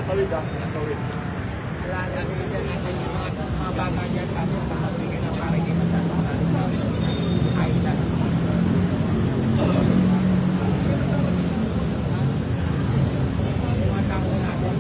Tawid ah. Tawid. Wala na dyan natin yung mga bata dyan sa atin. Makabigay na para hindi masyadong ayos lang. Mga tao natin.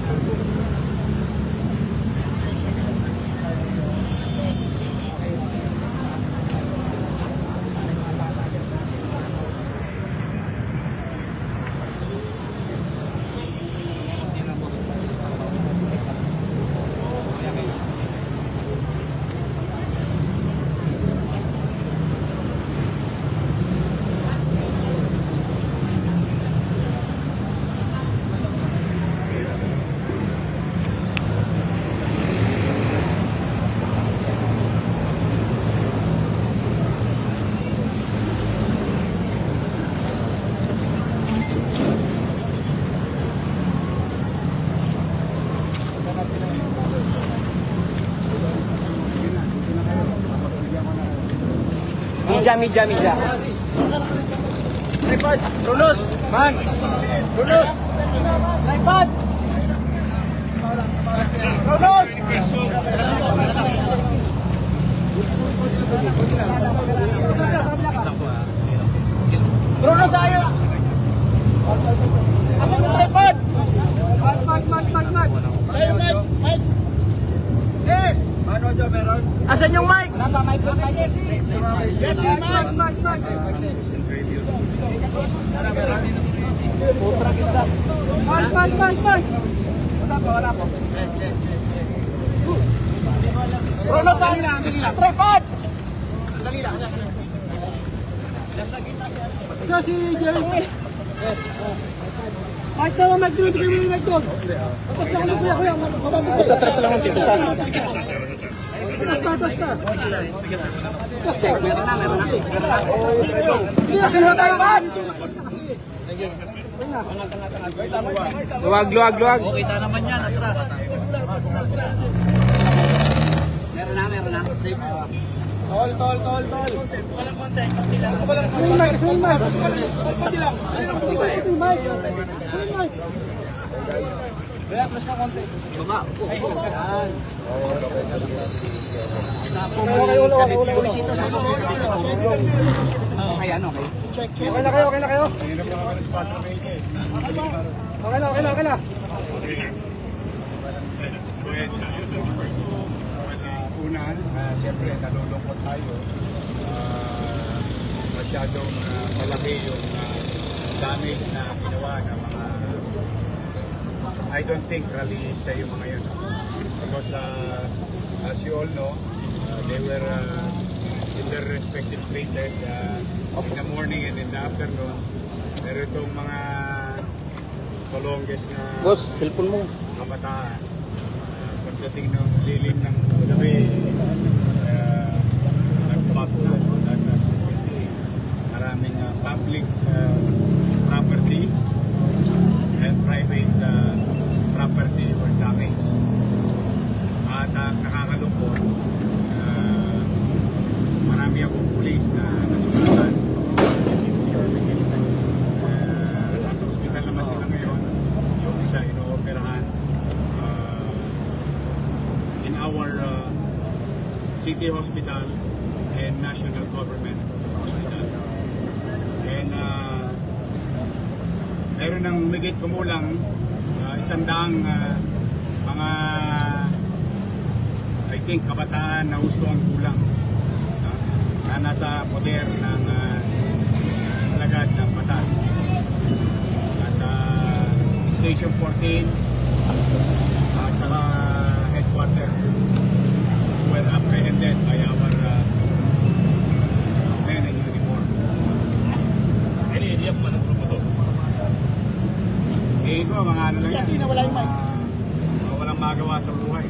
Media. Tripod, Rulos, man. Rulos. Tripod. Rulos. Rulos ayo. Asan yung tripod? Mag. Ayo, mic. Yes. Ano dyan meron? Asan yung mic? Wala pa, may pagka yes. Yes, mic. Putrak isa. Mic. Wala pa. Bruno, saan? Tripod! Dali lang. Siya si Jeremy. Mic doon. Tapos na ulit kuya. Basta tres lang ang tipisan. Tas. Meron na. Kasi na tayo kan! Luwag. Kita naman yan, atras. Meron na. Tol. Walang konti, konti lang. Kasi yung mic. Kaya, plus ka konti. Baba. Yan. Buwisito sa okay, ano? Check. Okay na kayo. Hirap na kami ng spot na mail eh. Okay na. Una, siyempre nalulungkot tayo. Masyadong malaki yung damage na ginawa ng mga I don't think rallyista yung mga yun. Because as you all know, they were in their respective places in the morning and in the afternoon. Pero itong mga Colonges na Boss, cellphone mo. kabataan, pagdating ng lilim ng gabi, nagpapulad as you can see, maraming public property and private property were damaged. At nakakalungkot, marami akong pulis na nasugatan. Nasa ospital naman sila ngayon. Yung isa inooperahan in our city hospital and national government hospital. And meron ng migit kumulang 100 mga I think kabataan na gusto ang kulang na nasa poder ng alagad ng batas. Nasa Station 14 at saka headquarters were apprehended by our men in uniform. Any idea kung anong grupo to? Ito, mga ano lang yan. Kasi nawala yung mic. Walang magawa sa buhay.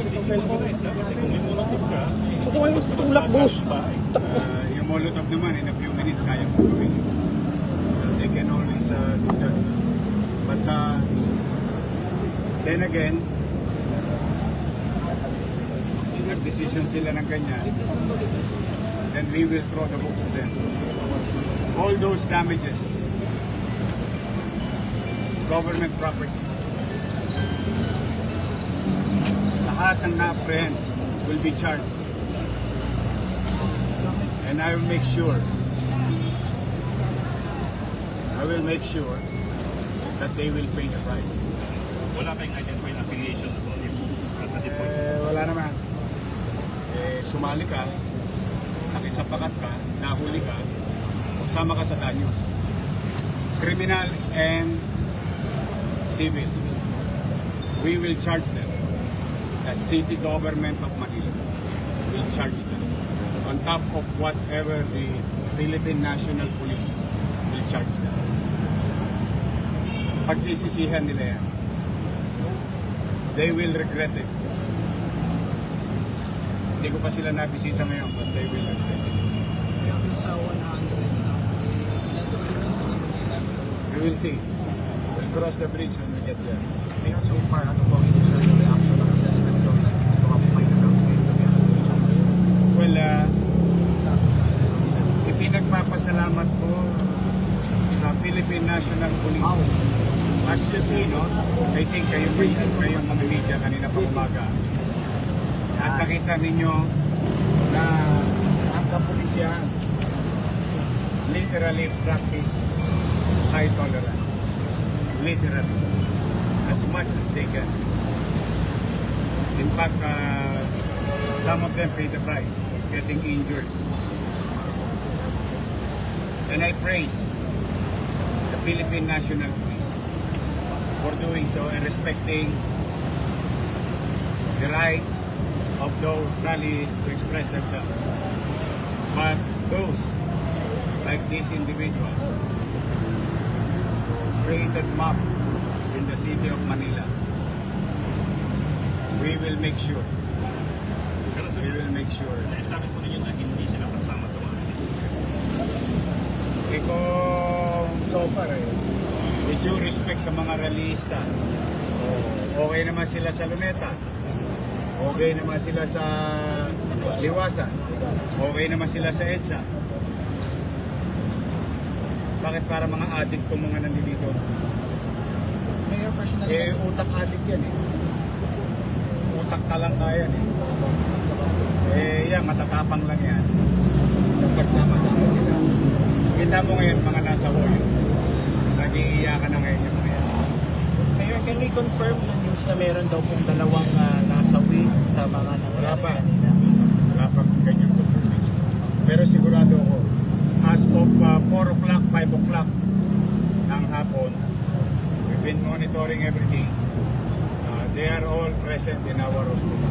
Ito yung tulak, boss. Yung Molotov naman, in a few minutes, kaya mo gawin. They can always do that. But then again, nag-decision sila ng ganyan, then we will throw the books to them. All those damages, government properties, lahat ng na-apprehend will be charged. And I will make sure that they will pay the price. Wala kayong identify na affiliation sa at this point. Wala naman. Sumali ka, nakisapakat ka, nahuli ka, sama ka sa danyos. Criminal and civil. We will charge them. The city government of Manila will charge them. On top of whatever the Philippine National Police will charge them. Pagsisisihan nila yan. They will regret it. Hindi ko pa sila nabisita ngayon, but they will regret it. Yung sa 100 na, We will see. We'll cross the bridge when we get there. Mayor, so far, ano po ang initial reaction ng assessment ko na sa mga pumayag sa ito? Well, ipinagpapasalamat ko sa Philippine National Police. As you see, no, I think kayong mga media kanina pa umaga. At nakita ninyo na ang kapulisyan literally practice high tolerance. Literally. As much as they can. In fact, some of them pay the price, getting injured. And I praise the Philippine National Police for doing so and respecting the rights of those rallies to express themselves. But those, like these individuals, created mob in the city of Manila. We will make sure. Na-establish po ninyo na hindi sila kasama sa mga Kung so far with due respect sa mga rallyista, okay naman sila sa Luneta, okay naman sila sa Liwasan, okay naman sila sa EDSA. Bakit para mga addict kung mga nandito? Mayor, personally, Utak addict yan Utak talangka yan yan, matatapang lang yan. Kapag sama-sama sila. Kita mo ngayon mga nasa Hoyo. Nag-iiyakan na ngayon yung mga yan. Mayor, can we confirm na news na meron daw pong dalawang nasawi sa mga Wala pa. kanina? Wala pa ganyan confirmation. Pero sigurado ako, as of 4 o'clock, 5 o'clock ng hapon, we've been monitoring everything. They are all present in our hospital.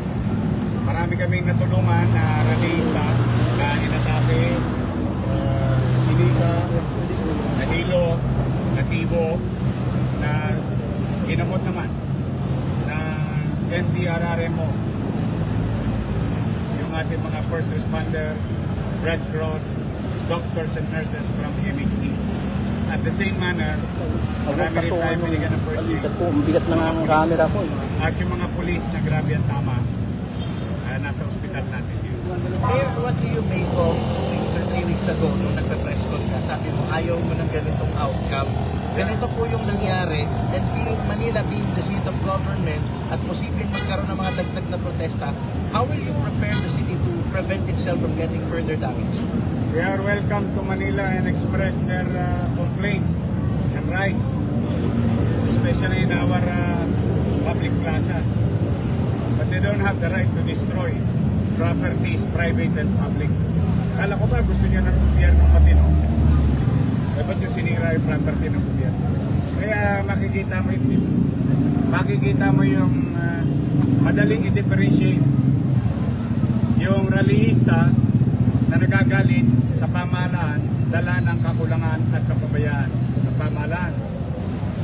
Marami kaming natulungan na rallyista na inatake, Inika, Nahilo, Natibo, na ginamot naman na NDRRMO, yung ating mga first responder, Red Cross, doctors and nurses from the MHD. At the same manner, marami rin tayo binigyan ng first aid. Bigat na nga ang camera ko. At yung mga police na grabe ang tama, nasa ospital natin yun. Mayor, what do you make of 2 weeks or 3 weeks ago nung nagpa-press con ka? Sabi mo, ayaw mo ng ganitong outcome. Ganito po yung nangyari, and Manila being the seat of government at posibleng magkaroon ng mga dagdag na protesta, how will you prepare the city to prevent itself from getting further damage? They are welcome to Manila and express their complaints and rights, especially in our public plaza. But they don't have the right to destroy properties, private and public. Kala ko ba gusto niya ng gobyerno matino? Eh, ba't yung sinira yung property ng gobyerno? Kaya makikita mo yung madaling i-differentiate yung rallyista na nagagalit sa pamahalaan, dala ng kakulangan at kapabayaan ng pamahalaan.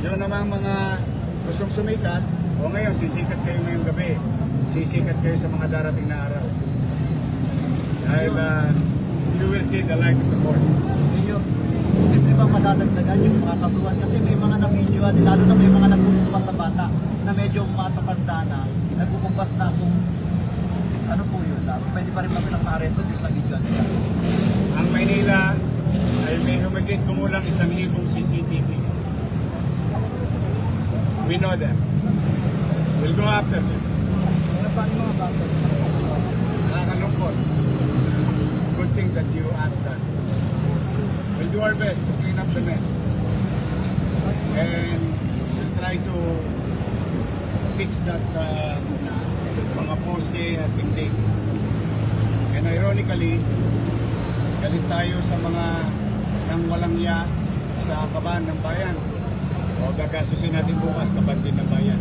Yung namang mga gustong sumikat, o ngayon sisikat kayo ngayong gabi, sisikat kayo sa mga darating na araw. Dahil you will see the light of the morning. Medyo, hindi ba madadagdagan yung mga kasuhan? Kasi may mga na-videoan, lalo na may mga nagbubukas sa bata na medyo matatanda na, nagbubukas na kung ano po yun. Pwede pa rin ba silang ma-arresto din sa videoan nila? Ang Maynila ay may humigit kumulang 1,000 CCTV. We know them. We'll go after them. paano yung mga bata? Nakakalungkot. Good thing that you asked that. We'll do our best to clean up the mess. And we'll try to fix that mga poste at tindig. And ironically, galit tayo sa mga nang walang ya sa kaban ng bayan. O gagasusin natin bukas kaban din ng bayan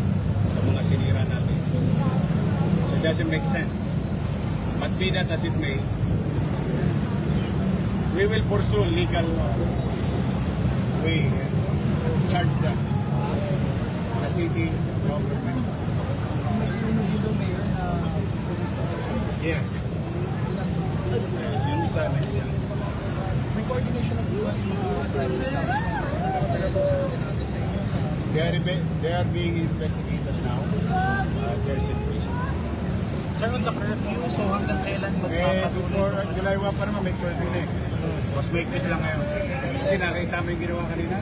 sa mga sinira natin. So it doesn't make sense. But be that as it may, we will pursue legal way and charge them. The city government. May sinunugulo mayor na police protection. Yes. Yung isa na yan. May coordination na buwan yung mga driving establishment. Natin sa inyo sa They are being investigated now. Their situation. Sir, on the curfew, so hanggang kailan Before magpapatuloy? July 1 pa naman may curfew na eh. Mas maiklit lang ngayon. Kasi nakita mo yung ginawa kanina.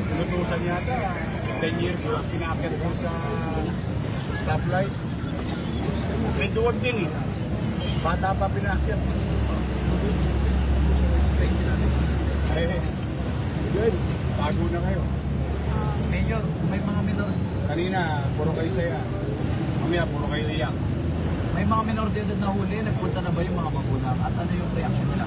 Tinutusan yata. 10 years yung pinakit ko sa stoplight. May duwag din eh. Bata pa pinakit. Eh, good. Bago na kayo. Mayor, may mga minor, Kanina, puro kayo saya. Mamaya, puro kayo iyak. may mga minor de edad na huli, nagpunta na ba yung mga magulang at ano yung reaction nila?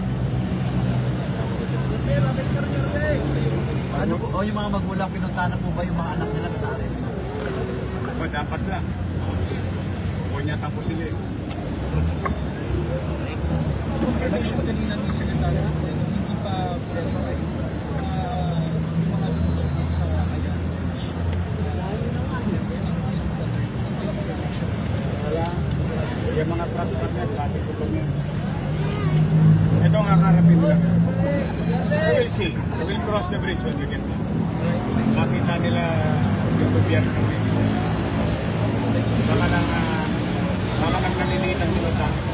Ano po, o yung mga magulang, pinunta na po ba yung mga anak nila na na-arrest? Dapat lang. Huwag niya tapos sila eh. information kanina ni Secretary hindi pa verify yung mga nagsusunod sa Ayan. Wala. Yung mga traffic na dati ko kami. Ito ang kakarapin nila. We will see. We will cross the bridge when we get there. Makita nila yung gobyerno. Baka lang nanilitan sila sa akin.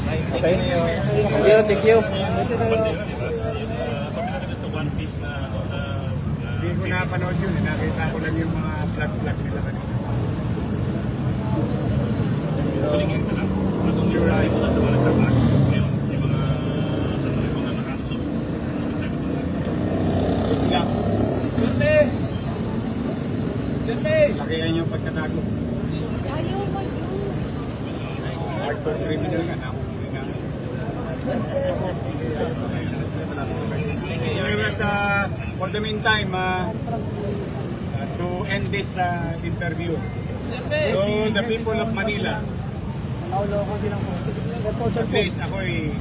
Okay. Thank you. Bandera, di ba? Pamila ka sa One Piece na Hindi ko napanood yun. Nakita ko lang yung mga flag nila kanina. Kulingin ka lang. Anong mensahe mo na sa mga nagtablak? Ngayon, yung mga nakaso. Good luck. Ganda! Lakihan yung pagkatago. Hardcore criminal nga. Nakukulit namin. Anyways, for the meantime, to end this interview, to the people of Manila, at least ako'y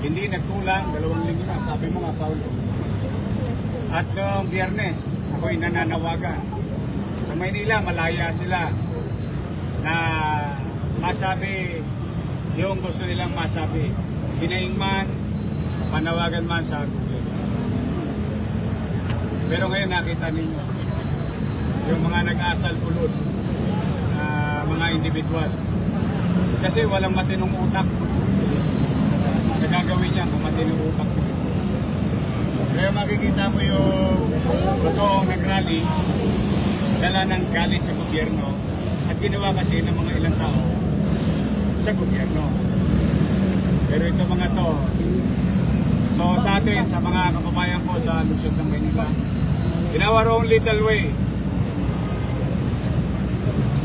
hindi nagkulang, 2 linggo na, sabi mo nga, Paulo. At noong Biyernes, ako'y nananawagan. Sa Maynila, malaya sila na masabi yung gusto nilang masabi. Hinaing man, panawagan man sa Google. Pero ngayon nakita ninyo yung mga nag-asal pulot na mga individual. Kasi walang matinong utak. Nagagawin niya kung matinong utak. Kaya makikita mo yung totoong nag-rally, dala ng galit sa gobyerno at ginawa kasi ng mga ilang tao sa gobyerno. Pero ito mga to, so sa atin, sa mga kababayan ko sa Luzon ng Manila, in our own little way,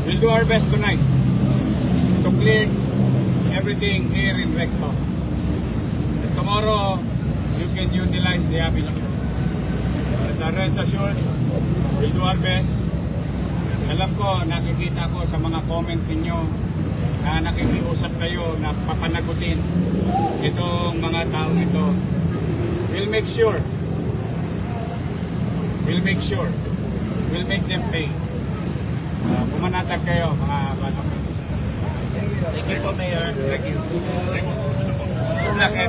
we'll do our best tonight to clear everything here in Recto. And tomorrow, you can utilize the avenue. But rest assured, we'll do our best. Alam ko, nakikita ko sa mga comment ninyo na nakikiusap kayo na papanagutin itong mga tao ito. We'll make sure. We'll make them pay. Pumanatag kayo, mga bata. Thank you po, Mayor. Thank you. Good luck, eh.